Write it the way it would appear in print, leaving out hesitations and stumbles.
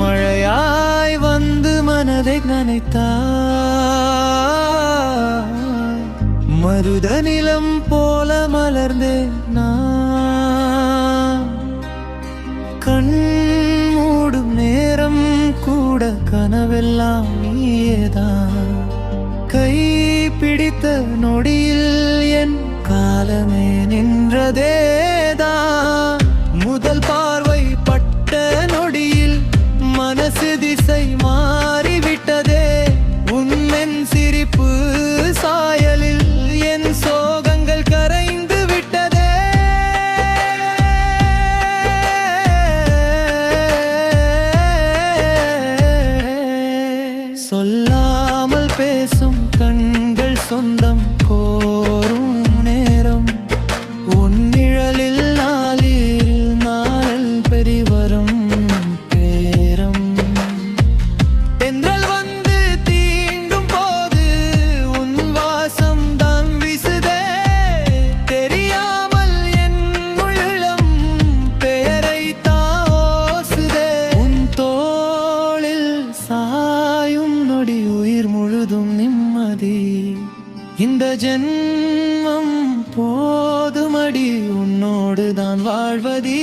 மழையாய் வந்து மனதை நனைத்தாய். மருத நிலம் போல மலர்ந்தேன் நான். கண் மூடும் நேரம் கூட கனவெல்லாம் நீயேதான். கை பிடித்த நொடியில் என் காலமே நின்றதேதான். முதல் பார்வை பட்ட நொடியில் மனசு திசை மாறிவிட்டதே. உன்மென் சிரிப்பு சாயலில் என் சோகங்கள் கரைந்து விட்டதே. சொல்லாமல் பேசும் கண்கள் சொந்தம் கோரும் நேரம். உன் நிழலில் நாளில் நாள் பெரிவரும் பேரம். தென்றல் வந்து தீண்டும் போது உன் வாசம் தான் வீசுதே. தெரியாமல் என் உள்ளம் பெயரை தாசுதே. உன் தோளில் சாயும் நொடி உயிர் முழுதும் நிம்மதி. இந்த ஜென்மம் போதுமடி உன்னோடு தான் வாழ்வதி.